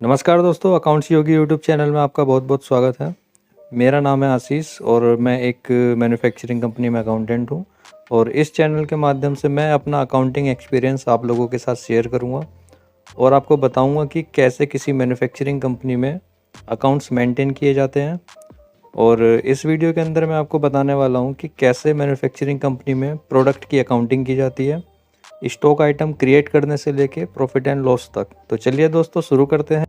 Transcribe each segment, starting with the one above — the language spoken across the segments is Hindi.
नमस्कार दोस्तों, अकाउंट्स योगी यूट्यूब चैनल में आपका बहुत बहुत स्वागत है। मेरा नाम है आशीष और मैं एक मैन्युफैक्चरिंग कंपनी में अकाउंटेंट हूँ। और इस चैनल के माध्यम से मैं अपना अकाउंटिंग एक्सपीरियंस आप लोगों के साथ शेयर करूँगा और आपको बताऊँगा कि कैसे किसी मैन्युफैक्चरिंग कंपनी में अकाउंट्स मेंटेन किए जाते हैं। और इस वीडियो के अंदर मैं आपको बताने वाला हूँ कि कैसे मैन्युफैक्चरिंग कंपनी में प्रोडक्ट की अकाउंटिंग की जाती है, स्टॉक आइटम क्रिएट करने से लेके प्रॉफिट एंड लॉस तक। तो चलिए दोस्तों शुरू करते हैं।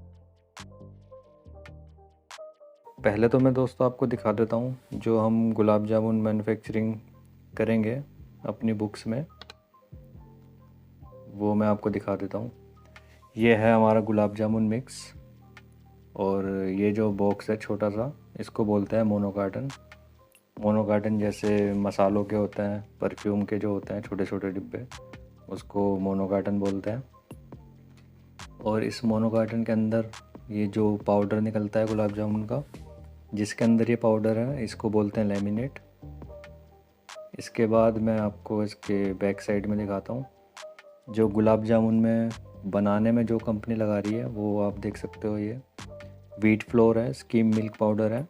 पहले तो मैं दोस्तों आपको दिखा देता हूँ जो हम गुलाब जामुन मैन्युफैक्चरिंग करेंगे अपनी बुक्स में, वो मैं आपको दिखा देता हूँ। ये है हमारा गुलाब जामुन मिक्स और ये जो बॉक्स है छोटा सा, इसको बोलते हैं मोनो कार्टन। मोनो कार्टन जैसे मसालों के होते हैं, परफ्यूम के जो होते हैं छोटे छोटे डिब्बे, उसको मोनो कार्टन बोलते हैं। और इस मोनो कार्टन के अंदर ये जो पाउडर निकलता है गुलाब जामुन का, जिसके अंदर ये पाउडर है, इसको बोलते हैं लैमिनेट। इसके बाद मैं आपको इसके बैक साइड में दिखाता हूँ। जो गुलाब जामुन में बनाने में जो कंपनी लगा रही है वो आप देख सकते हो। ये व्हीट फ्लोर है, स्कीम मिल्क पाउडर है,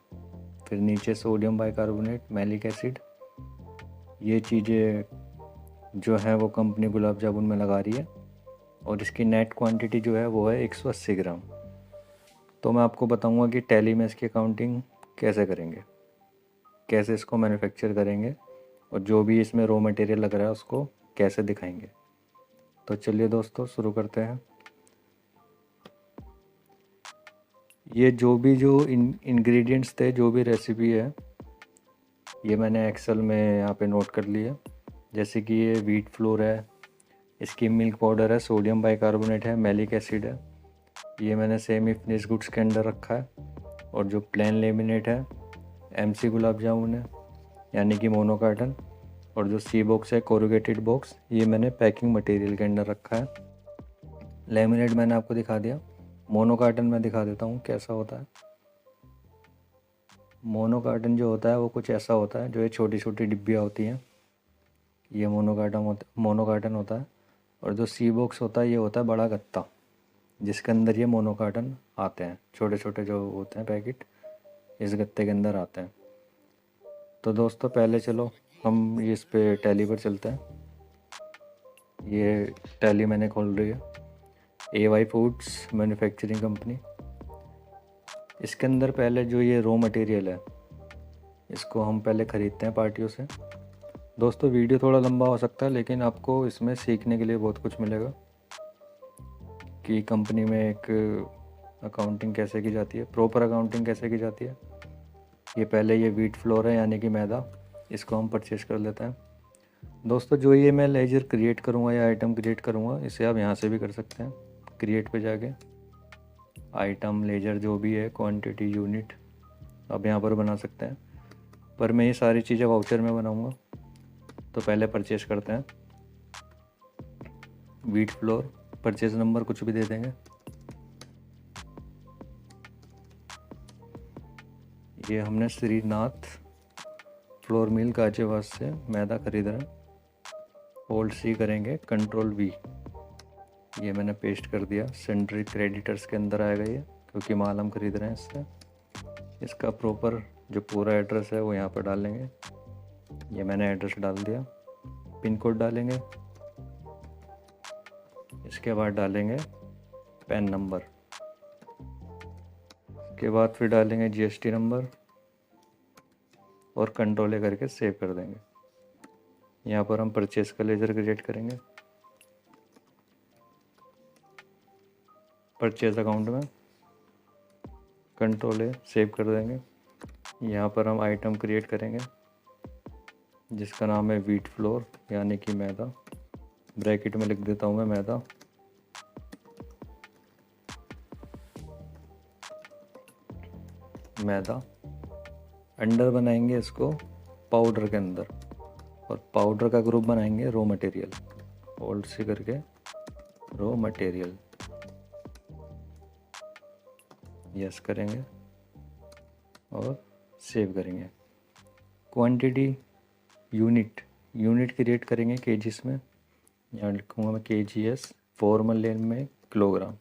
फिर नीचे सोडियम बाइकार्बोनेट, मैलिक एसिड, ये चीज़ें जो है वो कंपनी गुलाब जामुन में लगा रही है। और इसकी नेट क्वांटिटी जो है वो है 180 ग्राम। तो मैं आपको बताऊंगा कि टैली में इसकी अकाउंटिंग कैसे करेंगे, कैसे इसको मैन्युफैक्चर करेंगे और जो भी इसमें रॉ मटेरियल लग रहा है उसको कैसे दिखाएंगे। तो चलिए दोस्तों शुरू करते हैं। ये जो इंग्रेडिएंट्स थे, जो भी रेसिपी है, ये मैंने एक्सेल में यहाँ पे नोट कर लिया। जैसे कि ये व्हीट फ्लोर है, इसकी मिल्क पाउडर है, सोडियम बाइकार्बोनेट है, मैलिक एसिड है, ये मैंने सेमी फिनिश गुड्स के अंदर रखा है। और जो प्लेन लेमिनेट है, एमसी गुलाब जामुन है यानी कि मोनो कार्टन, और जो सी बॉक्स है कोरुगेटेड बॉक्स, ये मैंने पैकिंग मटेरियल के अंदर रखा है। लेमिनेट मैंने आपको दिखा दिया। मोनो कार्टन में दिखा देता हूँ कैसा होता है। मोनो कार्टन जो होता है वो कुछ ऐसा होता है, जो ये छोटी छोटी डिब्बियाँ होती हैं, ये मोनो कार्टन होता है। और जो सी बॉक्स होता है, ये होता है बड़ा गत्ता, जिसके अंदर ये मोनो कार्टन आते हैं, छोटे छोटे जो होते हैं पैकेट, इस गत्ते के अंदर आते हैं। तो दोस्तों पहले चलो हम इस पे टैली पर चलते हैं। ये टैली मैंने खोल रही है, AY फूड्स मैन्युफैक्चरिंग कंपनी। इसके अंदर पहले जो ये रॉ मटेरियल है, इसको हम पहले ख़रीदते हैं पार्टियों से। दोस्तों वीडियो थोड़ा लंबा हो सकता है, लेकिन आपको इसमें सीखने के लिए बहुत कुछ मिलेगा कि कंपनी में एक अकाउंटिंग कैसे की जाती है, प्रॉपर अकाउंटिंग कैसे की जाती है। ये पहले ये व्हीट फ्लोर है यानी कि मैदा, इसको हम परचेज़ कर लेते हैं। दोस्तों जो ये मैं लेजर क्रिएट करूँगा या आइटम क्रिएट करूँगा, इसे आप यहाँ से भी कर सकते हैं। क्रिएट पे जाके आइटम लेजर जो भी है, क्वांटिटी, यूनिट, आप यहाँ पर बना सकते हैं। पर मैं ये सारी चीज़ें वाउचर में बनाऊँगा। तो पहले परचेज़ करते हैं। व्हीट फ्लोर, परचेज़ नंबर कुछ भी दे देंगे। ये हमने श्रीनाथ फ्लोर मिल गाजियाबाद से मैदा खरीद रहे हैं। होल्ड सी करेंगे, कंट्रोल V, ये मैंने पेस्ट कर दिया। सेंट्री क्रेडिटर्स के अंदर आएगा ये, क्योंकि माल हम खरीद रहे हैं इससे। इसका प्रॉपर जो पूरा एड्रेस है वो यहाँ पर डालेंगे। ये मैंने एड्रेस डाल दिया। पिन कोड डालेंगे, इसके बाद डालेंगे पैन नंबर, इसके बाद फिर डालेंगे GST नंबर और कंट्रोल ए करके सेव कर देंगे। यहाँ पर हम परचेज का लेजर क्रिएट करेंगे। परचेज अकाउंट में कंट्रोल ए सेव कर देंगे। यहाँ पर हम आइटम क्रिएट करेंगे जिसका नाम है व्हीट फ्लोर यानी कि मैदा। ब्रैकेट में लिख देता हूँ मैं मैदा। अंडर बनाएंगे इसको पाउडर के अंदर, और पाउडर का ग्रुप बनाएंगे रॉ मटेरियल। होल्ड सी करके रॉ मटेरियल, यस करेंगे और सेव करेंगे। क्वांटिटी, यूनिट क्रिएट करेंगे केजीस में। यहाँ लिखूँगा मैं KGS, फॉर्मल लेन में किलोग्राम।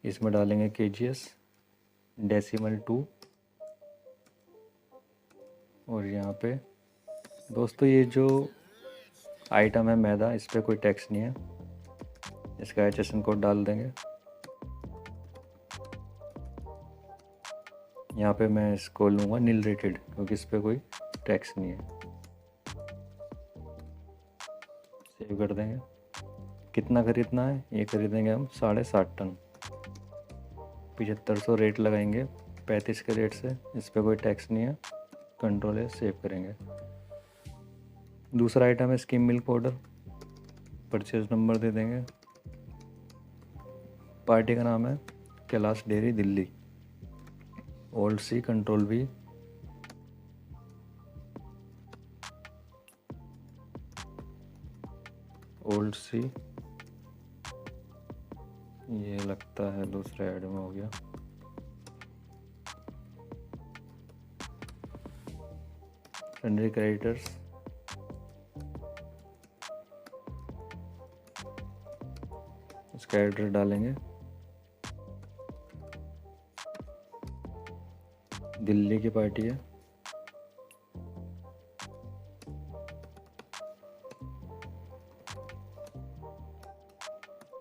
इसमें डालेंगे KGS डेसिमल 2। और यहाँ पे दोस्तों ये जो आइटम है मैदा, इस पर कोई टैक्स नहीं है। इसका HSN कोड डाल देंगे। यहाँ पे मैं इसको लूँगा नील रेटेड, क्योंकि इस पर कोई टैक्स नहीं है। सेव कर देंगे। कितना खरीदना है? ये खरीदेंगे हम 7.5 टन। 7500 रेट लगाएंगे 35 के रेट से। इस पर कोई टैक्स नहीं है। कंट्रोल है, सेव करेंगे। दूसरा आइटम है skim milk powder. Purchase number दे देंगे। पार्टी का नाम है Kailash dairy Delhi. Alt C control V। Alt C, ये लगता है दूसरा ऐड में हो गया। सन्ड्री क्रेडिटर्स, इसका एड्रेस डालेंगे। दिल्ली की पार्टी है।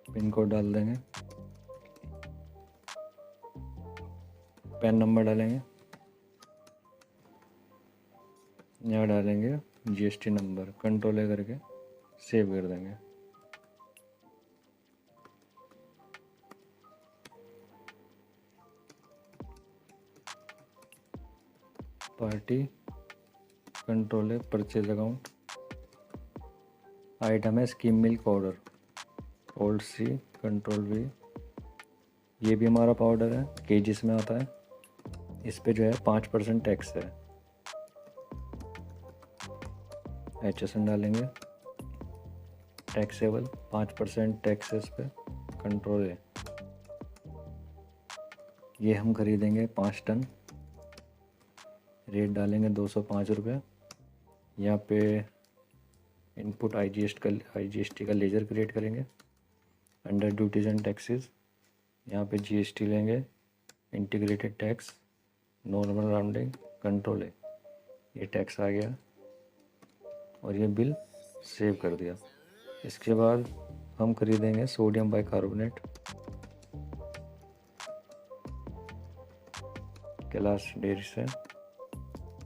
पिन कोड डाल देंगे। पैन नंबर डालेंगे। यहाँ डालेंगे GST नंबर। कंट्रोल ए करके सेव कर देंगे। पार्टी, कंट्रोल है परचेज अकाउंट। आइटम है skim milk powder. Alt C control V। ये भी हमारा पाउडर है, केजीस में आता है। इस पे जो है 5% टैक्स है। HSN डालेंगे। टैक्सेबल 5% टैक्स है इस पर। कंट्रोल है। ये हम खरीदेंगे 5 टन। रेट डालेंगे 205 रुपये। यहाँ पे इनपुट IGST का लेजर क्रिएट करेंगे। अंडर ड्यूटीज एंड टैक्सेस यहाँ पे GST लेंगे। Integrated tax, normal rounding, control है। ये टैक्स आ गया और ये बिल सेव कर दिया। इसके बाद हम खरीदेंगे सोडियम बाइकार्बोनेट कैलाश डेयरी से।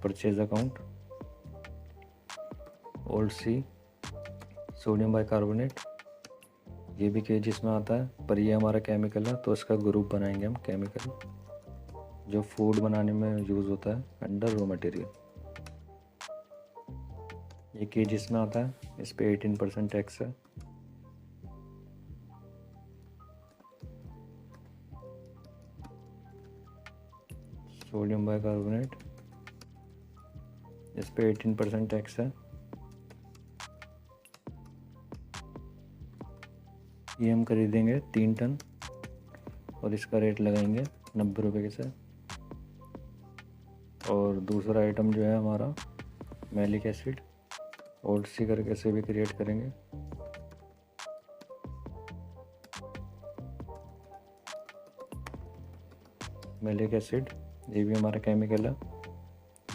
Purchase account alt C sodium bicarbonate. ये भी केजीस में आता है, पर ये हमारा केमिकल है तो इसका ग्रुप बनाएंगे हम केमिकल, जो फूड बनाने में यूज़ होता है अंडर रॉ मटेरियल। ये केजीस में आता है। इस पे 18% टैक्स है। सोडियम बाइकार्बोनेट, इस पे 18% टैक्स है। ये हम खरीदेंगे 3 टन और इसका रेट लगाएंगे 90 रुपये के से। और दूसरा आइटम जो है हमारा मैलिक एसिड, ओल्ड सी करके से भी क्रिएट करेंगे। मैलिक एसिड ये भी हमारा केमिकल है,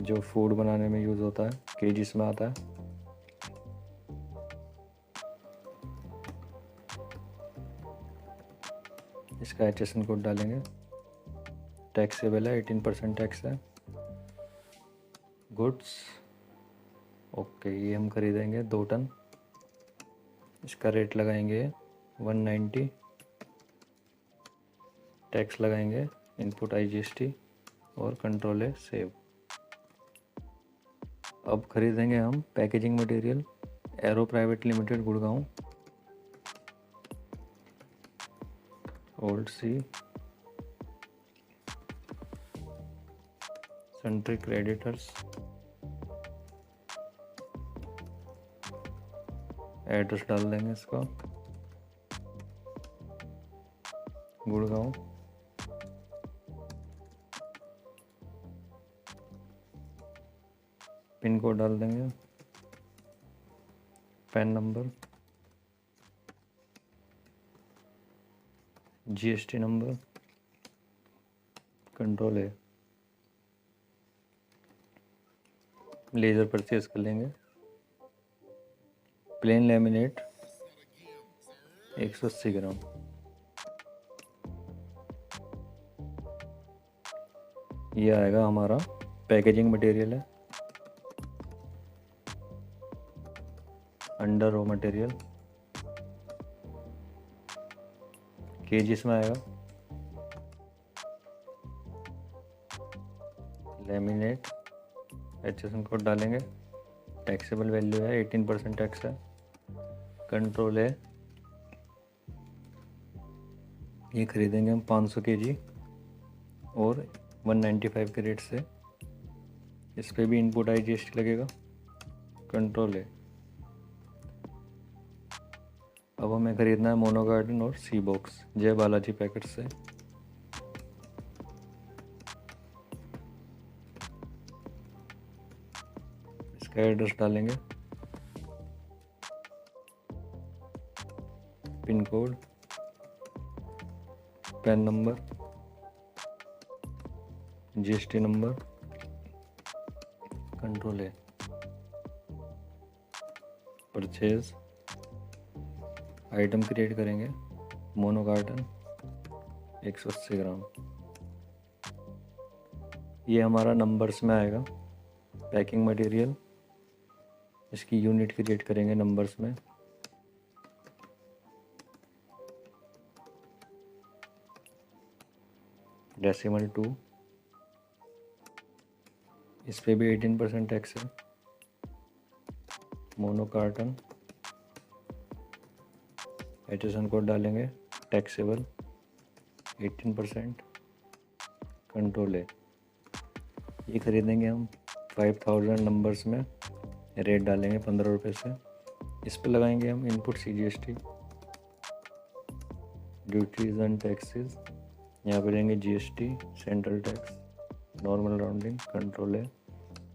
जो फूड बनाने में यूज़ होता है, केजीस में आता है। इसका HSN कोड डालेंगे। टैक्सेबल है, 18% टैक्स है। गुड्स ओके, ये हम खरीदेंगे 2 टन। इसका रेट लगाएंगे 190। टैक्स लगाएंगे, इनपुट IGST और कंट्रोल है सेव। अब खरीदेंगे हम packaging material Aero private limited Gurgaon. Alt C sundry creditors. Address डाल देंगे इसका, गुड़गांव। पिन कोड डाल देंगे। PAN number, GST number, control है, लेज़र परचेज कर लेंगे। Plain laminate 180 gram. ये आएगा हमारा पैकेजिंग मटेरियल है, अंडर रॉ मटेरियल केजीस में आएगा। लेमिनेट HSN कोड डालेंगे, टैक्सेबल वैल्यू है 18% टैक्स है। कंट्रोल है, ये खरीदेंगे हम 500 kg और 195 के रेट से। इस पे भी इनपुट IGST लगेगा। कंट्रोल है। अब हमें खरीदना है मोनो गार्डन और सी बॉक्स जय बालाजी पैकेट से। इसका एड्रेस डालेंगे, pin code, pan number, GST number. Control है, परचेज आइटम क्रिएट करेंगे, मोनो कार्टन 180 ग्राम। ये हमारा नंबर्स में आएगा। पैकिंग मटेरियल, इसकी यूनिट क्रिएट करेंगे नंबर्स में। डेसिमल 2, इस पे भी 18% टैक्स है। मोनो कार्टन HSN कोड डालेंगे, टैक्सेबल 18%। कंट्रोल है, ये खरीदेंगे हम 5000 नंबर्स में, रेट डालेंगे 15 रुपये से। इस पे लगाएंगे हम input CGST, duties and taxes. यहाँ पे लेंगे GST, central tax, normal rounding. Control है,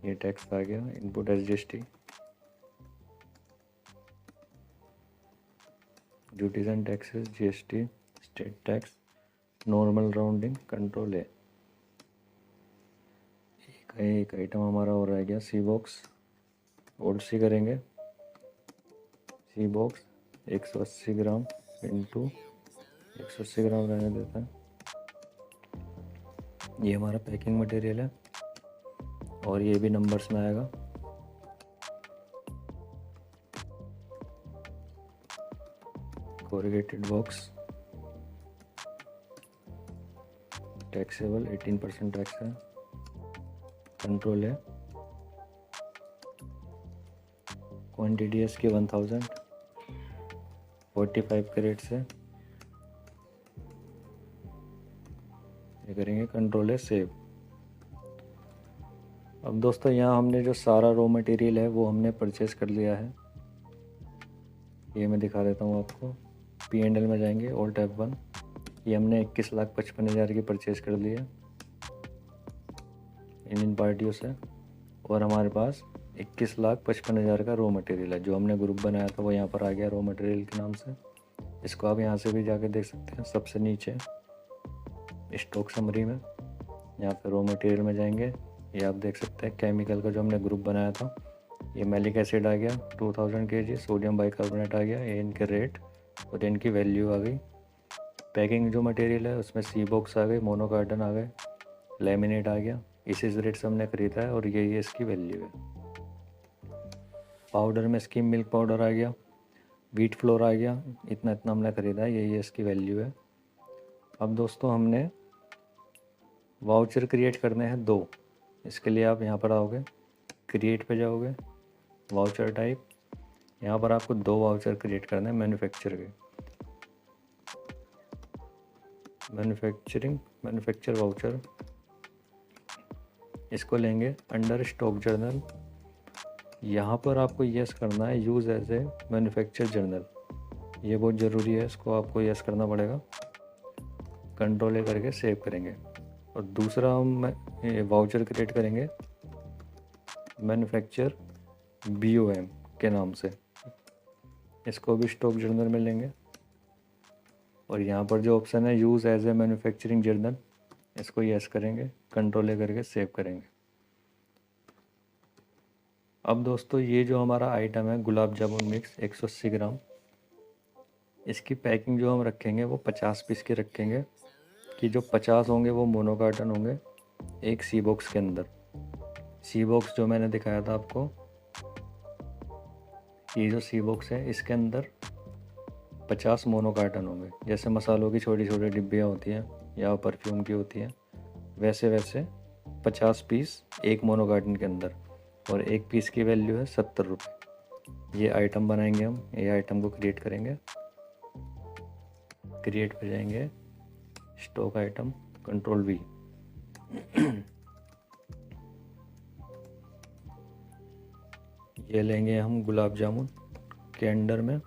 ये टैक्स आ गया। Input SGST, duties and taxes, GST, state tax, normal rounding. Control है। एक आइटम हमारा और रह गया, सी बॉक्स। ओल्ड सी करेंगे, सी बॉक्स 180 ग्राम इंटू 180 ग्राम रहने देता है। ये हमारा पैकिंग मटेरियल है और ये भी नंबर्स में आएगा। कोरिगेटेड बॉक्स, टैक्सेबल 18% टैक्स है। कंट्रोल है, क्वांटिटी है इसकी 1000, 45 के रेट से। ये करेंगे, कंट्रोल है, सेव। अब दोस्तों यहाँ हमने जो सारा रॉ मटेरियल है वो हमने परचेज़ कर लिया है। ये मैं दिखा देता हूँ आपको। P&L में जाएंगे, ऑल टैब 1। ये हमने 21,55,000 की परचेज़ कर ली है इन पार्टियों से। और हमारे पास 21,55,000 का रॉ मटेरियल है। जो हमने ग्रुप बनाया था वो यहाँ पर आ गया रॉ मटेरियल के नाम से। इसको आप यहाँ से भी जाके देख सकते हैं, सबसे नीचे स्टॉक समरी में। यहाँ पे रॉ मटेरियल में जाएंगे, ये आप देख सकते हैं केमिकल का जो हमने ग्रुप बनाया था। ये मैलिक एसिड आ गया 2000 kg, सोडियम बाइकार्बोनेट आ गया। ये इनके रेट और इनकी वैल्यू आ गई। पैकिंग जो मटेरियल है उसमें सी बॉक्स आ गए, मोनो कार्टन आ गए, लेमिनेट आ गया। इसी रेट से हमने ख़रीदा है और ये इसकी वैल्यू है। पाउडर में स्किम मिल्क पाउडर आ गया, व्हीट फ्लोर आ गया। इतना इतना हमने ख़रीदा है, ये इसकी वैल्यू है। अब दोस्तों हमने वाउचर क्रिएट करने हैं 2। इसके लिए आप यहाँ पर आओगे, क्रिएट पे जाओगे, वाउचर टाइप। यहाँ पर आपको 2 वाउचर क्रिएट करना है मैन्युफैक्चर के। मैन्युफैक्चर वाउचर, इसको लेंगे अंडर स्टॉक जर्नल। यहाँ पर आपको यस करना है, use as a manufacture journal. ये बहुत ज़रूरी है, इसको आपको यस करना पड़ेगा। कंट्रोल ए करके सेव करेंगे। और दूसरा हम वाउचर क्रिएट करेंगे मैन्युफैक्चर BOM के नाम से। इसको भी स्टॉक जर्नल में लेंगे और यहाँ पर जो ऑप्शन है use as a manufacturing journal, इसको यस करेंगे, कंट्रोल ए करके सेव करेंगे। अब दोस्तों ये जो हमारा आइटम है गुलाब जामुन मिक्स 180 ग्राम, इसकी पैकिंग जो हम रखेंगे वो 50 पीस की रखेंगे, कि जो 50 होंगे वो मोनो कार्टन होंगे एक सी बॉक्स के अंदर। सी बॉक्स जो मैंने दिखाया था आपको, ये जो सी बॉक्स है इसके अंदर 50 मोनो कार्टन होंगे। जैसे मसालों की छोटी छोटी डिब्बियाँ होती हैं या परफ्यूम की होती हैं, वैसे वैसे 50 पीस एक मोनो कार्टन के अंदर, और एक पीस की वैल्यू है 70 रुपये। ये आइटम बनाएंगे हम, ये आइटम को क्रिएट करेंगे। क्रिएट पर जाएंगे, स्टॉक आइटम, कंट्रोल वी। ये लेंगे हम गुलाब जामुन के अंडर में,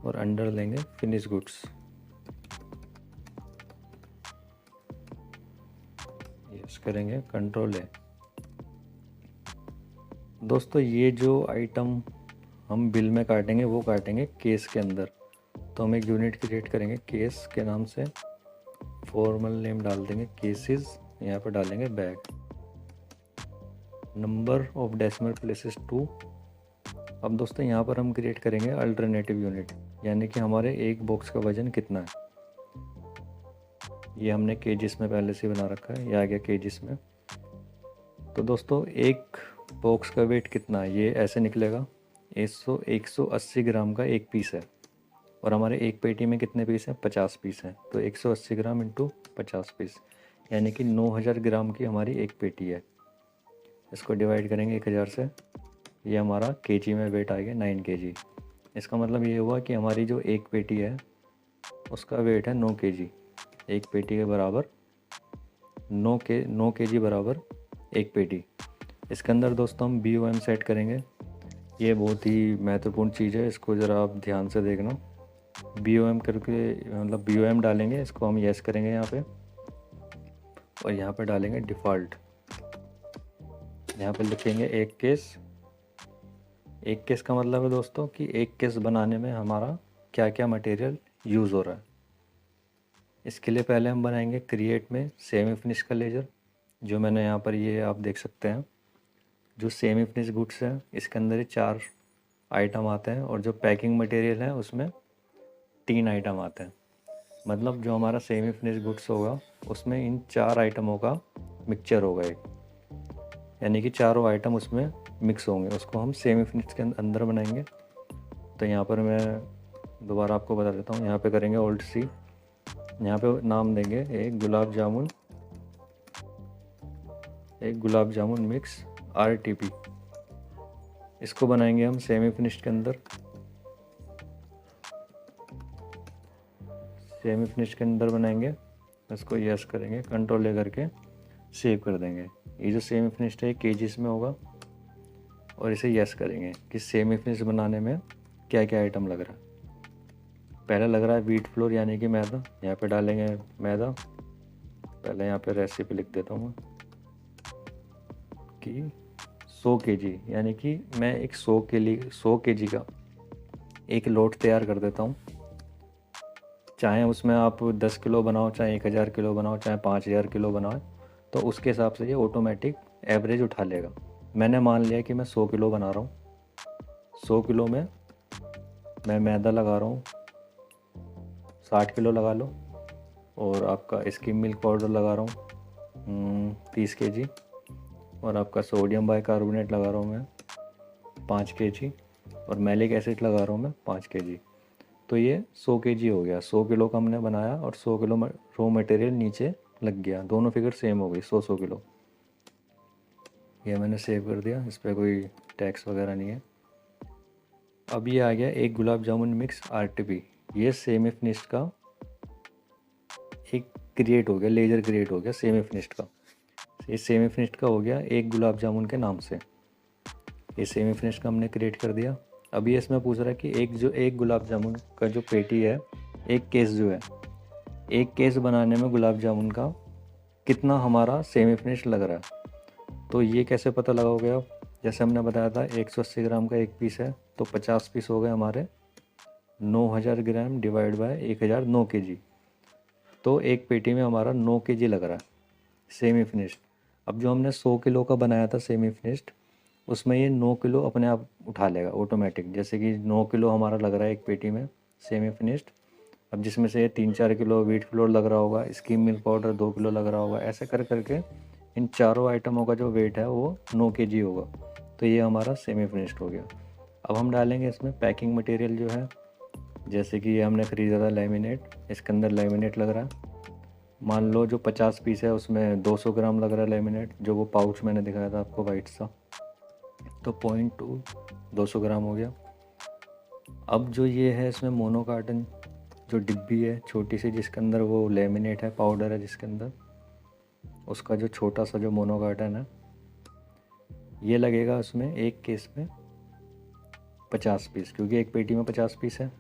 और अंडर लेंगे फिनिश गुड्स। यस करेंगे, कंट्रोल है। दोस्तों ये जो आइटम हम बिल में काटेंगे वो काटेंगे केस के अंदर। तो हम एक यूनिट क्रिएट करेंगे केस के नाम से, फॉर्मल नेम डाल देंगे केसेस, यहाँ पर डालेंगे bag, number of decimal places 2। अब दोस्तों यहाँ पर हम क्रिएट करेंगे अल्टरनेटिव यूनिट, यानी कि हमारे एक बॉक्स का वजन कितना है। ये हमने केजीस में पहले से बना रखा है, ये आ गया केजीस में। तो दोस्तों एक बॉक्स का वेट कितना है, ये ऐसे निकलेगा 180 ग्राम का एक पीस है, और हमारे एक पेटी में कितने पीस हैं, 50 पीस हैं। तो 180 ग्राम इंटू 50 पीस, यानी कि 9000 ग्राम की हमारी एक पेटी है। इसको डिवाइड करेंगे 1000 से, ये हमारा केजी में वेट आएगा 9 केजी। इसका मतलब ये हुआ कि हमारी जो एक पेटी है उसका वेट है 9 केजी। एक पेटी के बराबर 9 केजी बराबर एक पेटी। इसके अंदर दोस्तों हम BOM सेट करेंगे। ये बहुत ही महत्वपूर्ण चीज़ है, इसको ज़रा आप ध्यान से देखना। BOM करके मतलब BOM डालेंगे, इसको हम यस करेंगे यहाँ पे, और यहाँ पे डालेंगे डिफ़ॉल्ट। यहाँ पे लिखेंगे एक केस। एक केस का मतलब है दोस्तों कि एक केस बनाने में हमारा क्या क्या मटेरियल यूज़ हो रहा है। इसके लिए पहले हम बनाएंगे क्रिएट में सेमी फिनिश का लेजर, जो मैंने यहाँ पर ये आप देख सकते हैं। जो सेमी फिनिश गुड्स है इसके अंदर ही 4 आइटम आते हैं, और जो पैकिंग मटेरियल है उसमें 3 आइटम आते हैं। मतलब जो हमारा सेमी फिनिश गुड्स होगा उसमें इन 4 आइटमों का मिक्सचर होगा एक, यानी कि चारों आइटम उसमें मिक्स होंगे। उसको हम सेमी फिनिश के अंदर बनाएंगे। तो यहाँ पर मैं दोबारा आपको बता देता हूँ, यहाँ पे करेंगे Alt C, यहाँ पे नाम देंगे एक गुलाब जामुन मिक्स RTP। इसको बनाएंगे हम सेमी फिनिश के अंदर। सेमी फिनिश के अंदर बनाएंगे, इसको यस करेंगे, कंट्रोल ले करके सेव कर देंगे। ये जो सेमी फिनिश्ड है केजीस में होगा, और इसे यस करेंगे कि सेमी फिनिश बनाने में क्या क्या आइटम लग रहा है। पहले लग रहा है व्हीट फ्लोर यानी कि मैदा, यहाँ पे डालेंगे मैदा। पहले यहाँ पे रेसिपी लिख देता हूँ कि 100 केजी, यानी कि मैं एक 100 केजी का एक लोट तैयार कर देता हूँ। चाहे उसमें आप 10 किलो बनाओ, चाहे 1000 किलो बनाओ, चाहे 5000 किलो बनाओ, तो उसके हिसाब से ये ऑटोमेटिक एवरेज उठा लेगा। मैंने मान लिया कि मैं 100 किलो बना रहा हूँ। 100 किलो में मैं मैदा लगा रहा हूँ, 60 किलो लगा लो, और आपका स्किम मिल्क पाउडर लगा रहा हूँ 30 केजी, और आपका सोडियम बाइकार्बोनेट लगा रहा हूँ मैं 5 केजी, और मैलिक एसिड लगा रहा हूँ मैं 5 केजी। तो ये 100 केजी हो गया। 100 किलो का हमने बनाया, और 100 किलो रॉ मटेरियल नीचे लग गया, दोनों फिगर सेम हो गई, 100 किलो। ये मैंने सेव कर दिया, इस पर कोई टैक्स वगैरह नहीं है। अब ये आ गया एक गुलाब जामुन मिक्स RTP। ये सेमी फिनिश्ड का एक क्रिएट हो गया, लेजर क्रिएट हो गया सेमी फिनिश्ड का। ये सेमी फिनिश्ड का हो गया एक गुलाब जामुन के नाम से। ये सेमी फिनिश्ड का हमने क्रिएट कर दिया। अब ये इसमें पूछ रहा है कि एक गुलाब जामुन का जो पेटी है, एक केस जो है, एक केस बनाने में गुलाब जामुन का कितना हमारा सेमी फिनिश लग रहा है। तो ये कैसे पता लगाओगे आप? जैसे हमने बताया था 180 ग्राम का एक पीस है, तो 50 पीस हो गए हमारे 9000 ग्राम डिवाइड बाय 1000, 9 केजी। तो एक पेटी में हमारा 9 kg लग रहा है सेमी फिनिश्ड। अब जो हमने 100 किलो का बनाया था सेमी फिनिश्ड, उसमें ये 9 किलो अपने आप उठा लेगा ऑटोमेटिक। जैसे कि 9 किलो हमारा लग रहा है एक पेटी में सेमी फिनिश्ड। अब जिसमें से 3-4 किलो व्हीट फ्लोर लग रहा होगा, स्किम मिल्क पाउडर 2 किलो लग रहा होगा, ऐसे कर करके इन चारों आइटमों का जो वेट है वो 9 kg होगा। तो ये हमारा सेमी फिनिश्ड हो गया। अब हम डालेंगे इसमें पैकिंग मटेरियल जो है, जैसे कि ये हमने ख़रीदा था लेमिनेट, इसके अंदर लेमिनेट लग रहा है। मान लो जो 50 पीस है उसमें 200 ग्राम लग रहा है लेमिनेट, जो वो पाउच मैंने दिखाया था आपको वाइट सा, तो 0.2 200 ग्राम हो गया। अब जो ये है इसमें मोनो कार्टन जो डिब्बी है छोटी सी, जिसके अंदर वो लेमिनेट है, पाउडर है जिसके अंदर, उसका जो छोटा सा जो मोनो कार्टन है, ये लगेगा उसमें एक केस में 50 पीस, क्योंकि एक पेटी में 50 पीस है।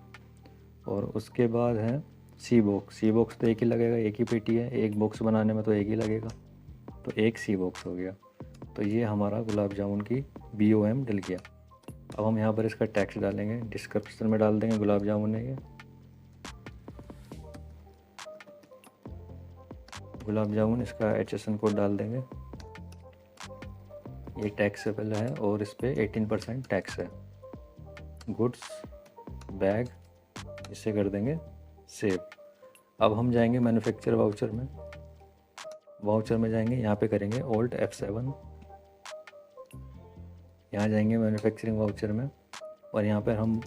और उसके बाद है सी बॉक्स तो एक ही लगेगा, एक ही पेटी है, एक बॉक्स बनाने में तो एक ही लगेगा, तो एक सी बॉक्स हो गया। तो ये हमारा गुलाब जामुन की BOM डल गया। अब हम यहाँ पर इसका टैक्स डालेंगे, डिस्क्रिप्शन में डाल देंगे गुलाब जामुन है ये। गुलाब जामुन इसका HSN कोड डाल देंगे, ये टैक्सेबल है और इस पर 18% टैक्स है। गुड्स बैग इसे कर देंगे सेव। अब हम जाएंगे मैन्युफैक्चर वाउचर में जाएंगे, यहाँ पे करेंगे Alt F7, यहाँ जाएंगे मैन्युफैक्चरिंग वाउचर में और यहाँ पर हम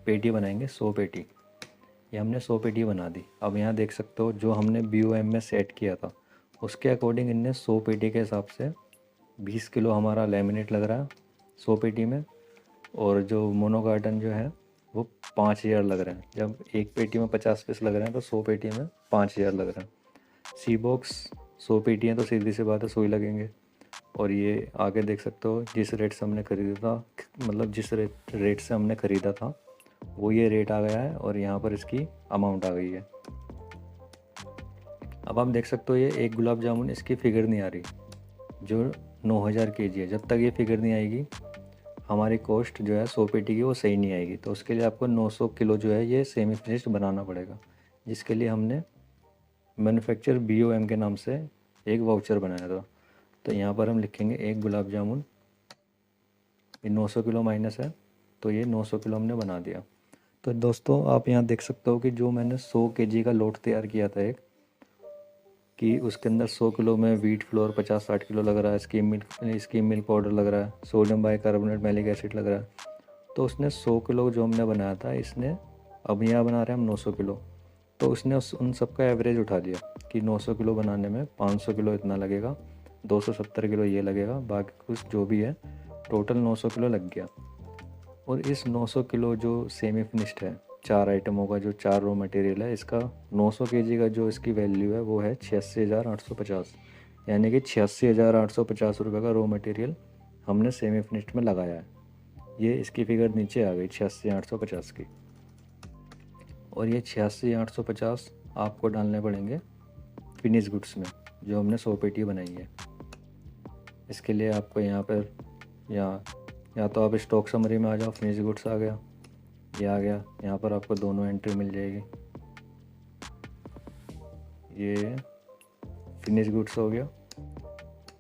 पेटी बनाएंगे 100 पेटी। ये हमने 100 पेटी बना दी। अब यहाँ देख सकते हो जो हमने BOM में सेट किया था उसके अकॉर्डिंग इनने 100 पेटी के हिसाब से 20 किलो हमारा लेमिनेट लग रहा है 100 पेटी में, और जो मोनो कार्टन जो है वो 5000 लग रहे हैं। जब एक पेटी में 50 पीस लग रहे हैं तो 100 पेटी में 5000 लग रहे हैं। सी बॉक्स 100 पेटी हैं तो सीधी सी बात है 100 ही लगेंगे। और ये आगे देख सकते हो जिस रेट से हमने ख़रीदा था, मतलब जिस रेट से हमने ख़रीदा था वो ये रेट आ गया है और यहाँ पर इसकी अमाउंट आ गई है। अब आप देख सकते हो ये एक गुलाब जामुन इसकी फ़िगर नहीं आ रही जो 9000 kg है। जब तक ये फ़िगर नहीं आएगी हमारी कॉस्ट जो है 100 पेटी की वो सही नहीं आएगी। तो उसके लिए आपको 900 किलो जो है ये सेमी फिनिश्ड बनाना पड़ेगा, जिसके लिए हमने मैन्युफैक्चर BOM के नाम से एक वाउचर बनाया था। तो यहाँ पर हम लिखेंगे एक गुलाब जामुन, ये 900 किलो माइनस है तो ये 900 किलो हमने बना दिया। तो दोस्तों आप यहाँ देख सकते हो कि जो मैंने 100 kg का लोट तैयार किया था एक, कि उसके अंदर 100 किलो में व्हीट फ्लोर 50-60 किलो लग रहा है, स्किम मिल्क पाउडर लग रहा है, सोडियम बाइकार्बोनेट मैलिक एसिड लग रहा है। तो उसने 100 किलो जो हमने बनाया था, इसने अब यहाँ बना रहे हैं हम 900 किलो, तो उसने उन सब का एवरेज उठा दिया कि 900 किलो बनाने में 500 किलो इतना लगेगा, 270 किलो ये लगेगा, बाकी कुछ जो भी है टोटल 900 किलो लग गया। और इस 900 किलो जो सेमी फिनिश्ड है 4 आइटमों का जो 4 रॉ मटेरियल है, इसका 900 kg का जो इसकी वैल्यू है वो है 86,850, यानी कि 86,850 रुपये का रॉ मटेरियल हमने सेमी फिनिश्ड में लगाया है। ये इसकी फिगर नीचे आ गई 86,850 की। और ये 86,850 आपको डालने पड़ेंगे फिनिश गुड्स में जो हमने 100 पेटी बनाई है। इसके लिए आपको यहाँ पर या तो आप स्टॉक समरी में आ जाओ, फिनिश गुड्स आ गया, ये आ गया, यहाँ पर आपको दोनों एंट्री मिल जाएगी। ये फिनिश गुड्स हो गया,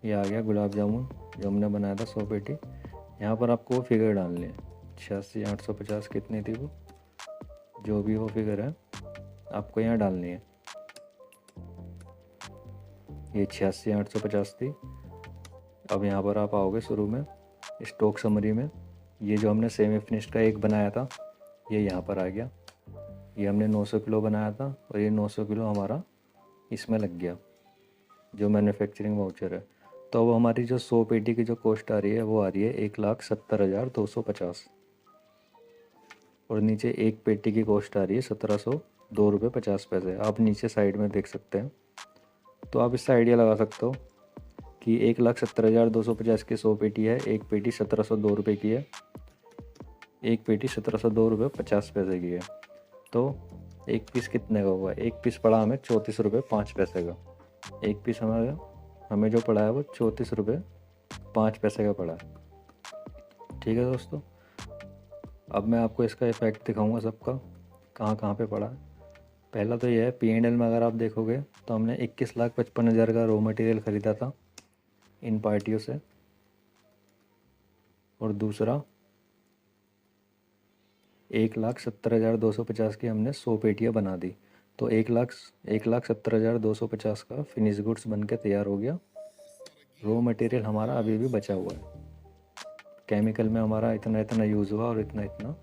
ये आ गया गुलाब जामुन जो हमने बनाया था 100 पेटी। यहाँ पर आपको वो फिगर डालनी है 86,850 कितनी थी वो, जो भी वो फिगर है आपको यहाँ डालनी है। ये 86,850 थी। अब यहाँ पर आप आओगे शुरू में स्टॉक समरी में, ये जो हमने सेमी फिनिश्ड का एक बनाया था ये यहाँ पर आ गया। ये हमने 900 किलो बनाया था और ये 900 किलो हमारा इसमें लग गया जो मैन्युफैक्चरिंग वाउचर है। तो अब हमारी जो 100 पेटी की जो कॉस्ट आ रही है वो आ रही है 1,70,250, और नीचे एक पेटी की कॉस्ट आ रही है 1,702 रुपये 50 पैसे। आप नीचे साइड में देख सकते हैं। तो आप इससे आइडिया लगा सकते हो कि 1,70,250 की 100 पेटी है, एक पेटी 1,702 रुपये की है, एक पेटी 1,702 रुपये 50 पैसे की है। तो एक पीस कितने का हुआ? एक पीस पड़ा हमें 34 रुपये 5 पैसे का। एक पीस हमें जो पड़ा है वो 34 रुपये 5 पैसे का पड़ा है। ठीक है दोस्तों, अब मैं आपको इसका इफ़ेक्ट दिखाऊंगा सबका कहाँ कहाँ पे पड़ा है। पहला तो यह है P&L में अगर आप देखोगे तो हमने 21,55,000 का रॉ मटेरियल ख़रीदा था इन पार्टियों से, और दूसरा 1,70,250 की हमने 100 पेटियाँ बना दी। तो 1,70,250 का फिनिश गुड्स बन के तैयार हो गया। रॉ मटेरियल हमारा अभी भी बचा हुआ है। केमिकल में हमारा इतना इतना यूज़ हुआ और इतना इतना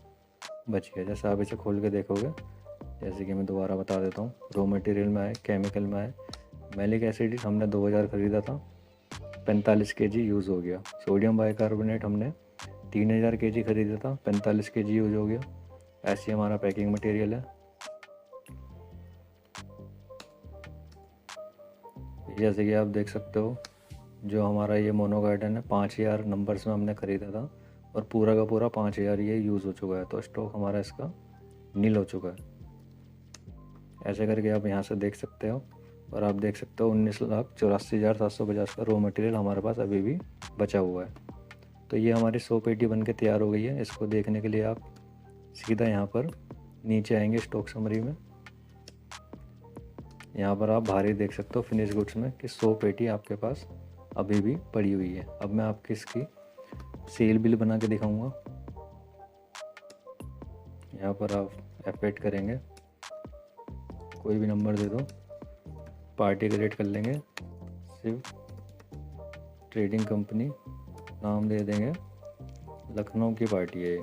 बच गया। जैसे आप इसे खोल के देखोगे, जैसे कि मैं दोबारा बता देता हूँ, रॉ मटेरियल में आए, केमिकल में आए, मैलिक एसिड हमने 2,000 ख़रीदा था, 45 kg यूज़ हो गया। सोडियम बाइकार्बोनेट हमने 3,000 kg ख़रीदा था, 45 kg यूज़ हो गया। ऐसे हमारा पैकिंग मटेरियल है। जैसे कि आप देख सकते हो, जो हमारा ये मोनो गार्डन है 5,000 नंबर्स में हमने ख़रीदा था और पूरा का पूरा 5,000 ये यूज़ हो चुका है। तो स्टॉक हमारा इसका नील हो चुका है। ऐसे करके आप यहाँ से देख सकते हो। और आप देख सकते हो 19,84,750 का रॉ मटेरियल हमारे पास अभी भी बचा हुआ है। तो ये हमारी 100 पेटी बन के तैयार हो गई है। इसको देखने के लिए आप सीधा यहाँ पर नीचे आएंगे स्टॉक समरी में। यहाँ पर आप बाहर ही देख सकते हो फिनिश गुड्स में कि 100 पेटी आपके पास अभी भी पड़ी हुई है। अब मैं आपकी इसकी सेल बिल बना के दिखाऊंगा। यहाँ पर आप F8 करेंगे, कोई भी नंबर दे दो, पार्टी क्रिएट कर लेंगे, शिव ट्रेडिंग कंपनी, नाम दे देंगे, लखनऊ की पार्टी है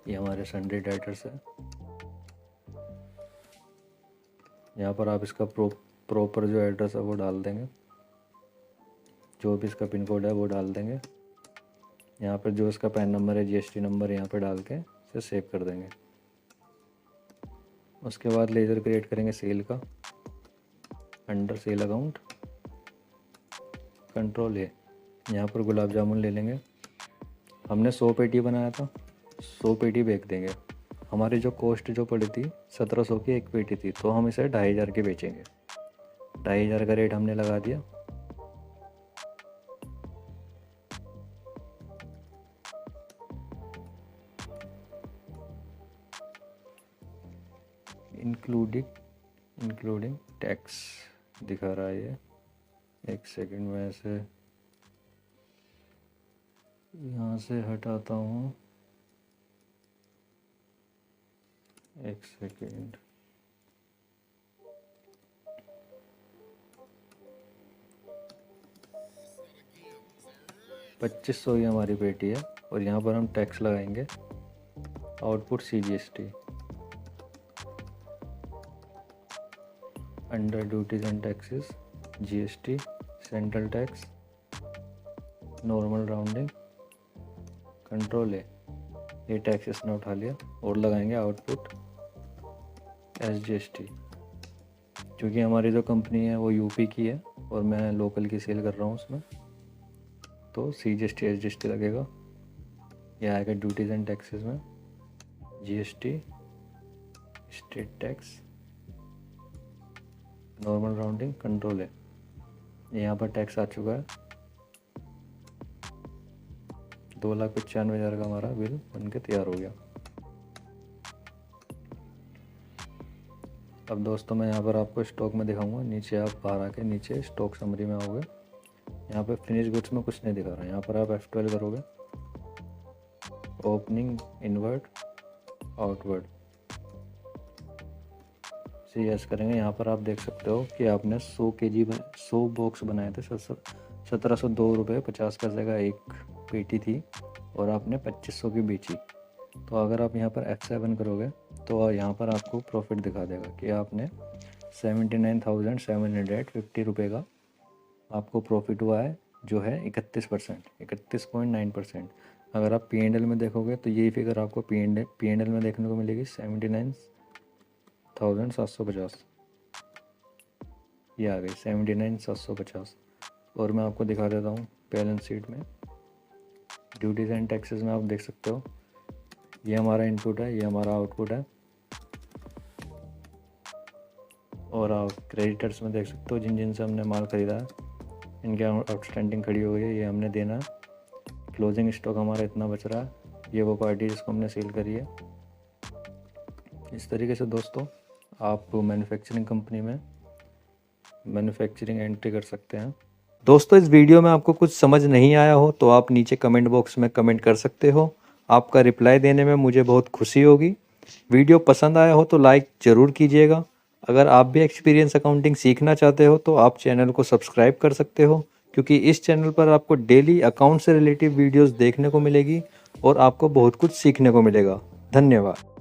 ये हमारे संडे डाइटर्स है। यहाँ पर आप इसका प्रॉपर जो एड्रेस है वो डाल देंगे, जो भी इसका पिन कोड है वो डाल देंगे। यहाँ पर जो इसका पैन नंबर है, GST नंबर यहाँ पर डाल के इसे सेव कर देंगे। उसके बाद लेज़र क्रिएट करेंगे सेल का, अंडर सेल अकाउंट, कंट्रोल है। यहाँ पर गुलाब जामुन ले लेंगे। हमने 100 पेटी बनाया था, 100 पेटी बेच देंगे। हमारी जो कॉस्ट जो पड़ी थी 1,700 की एक पेटी थी, तो हम इसे 2,500 के बेचेंगे। 2,500 का रेट हमने लगा दिया। इंक्लूडिंग टैक्स दिखा रहा है ये। एक सेकंड में ऐसे यहाँ से हटाता हूँ, एक सेकंड। $2,500 की हमारी पेटी है और यहाँ पर हम टैक्स लगाएंगे, output CGST, under duties and taxes, GST, central tax, normal rounding, control है। ये टैक्स इसने उठा लिया और लगाएंगे आउटपुट SGST। क्योंकि हमारी जो कंपनी है वो यूपी की है और मैं लोकल की सेल कर रहा हूँ उसमें, तो CGST SGST लगेगा। यह आएगा ड्यूटीज़ एंड टैक्सेस में, GST, state tax, normal rounding, control है। यहाँ पर टैक्स आ चुका है। 2,95,000 का हमारा बिल बन के तैयार हो गया। अब दोस्तों मैं यहाँ पर आपको स्टॉक में दिखाऊंगा। नीचे आप बाहर आके नीचे स्टॉक समरी में आओगे। यहाँ पे फिनिश गुड्स में कुछ नहीं दिखा रहा है। यहाँ पर आप F12 करोगे, ओपनिंग, इनवर्ड, आउटवर्ड, CS करेंगे। यहाँ पर आप देख सकते हो कि आपने 100 बॉक्स बनाए थे। 1,702 रुपये 50 पैसे का एक पेटी थी और आपने 2,500 की बेची। तो अगर आप यहाँ पर F7 करोगे तो यहाँ पर आपको प्रॉफिट दिखा देगा कि आपने 79,750 रुपये का आपको प्रॉफिट हुआ है, जो है 31%, 31.9%। अगर आप P&L में देखोगे तो यही फिगर आपको P&L में देखने को मिलेगी 79,750। ये आ गई 79,750। और मैं आपको दिखा देता हूँ बैलेंस शीट में, ड्यूटीज़ एंड टैक्सेस में आप देख सकते हो ये हमारा इनपुट है, ये हमारा आउटपुट है। और आप क्रेडिटर्स में देख सकते हो जिन जिन से हमने माल ख़रीदा है, इनके आउटस्टैंडिंग खड़ी हो गई है, ये हमने देना है। क्लोजिंग स्टॉक हमारा इतना बच रहा है, ये वो पार्टी जिसको हमने सेल करी है, इस तरीके से दोस्तों आप मैन्युफैक्चरिंग कंपनी में मैन्युफैक्चरिंग एंट्री कर सकते हैं। दोस्तों इस वीडियो में आपको कुछ समझ नहीं आया हो तो आप नीचे कमेंट बॉक्स में कमेंट कर सकते हो। आपका रिप्लाई देने में मुझे बहुत खुशी होगी। वीडियो पसंद आया हो तो लाइक ज़रूर कीजिएगा। अगर आप भी एक्सपीरियंस अकाउंटिंग सीखना चाहते हो तो आप चैनल को सब्सक्राइब कर सकते हो, क्योंकि इस चैनल पर आपको डेली अकाउंट से रिलेटिव वीडियोस देखने को मिलेगी और आपको बहुत कुछ सीखने को मिलेगा। धन्यवाद।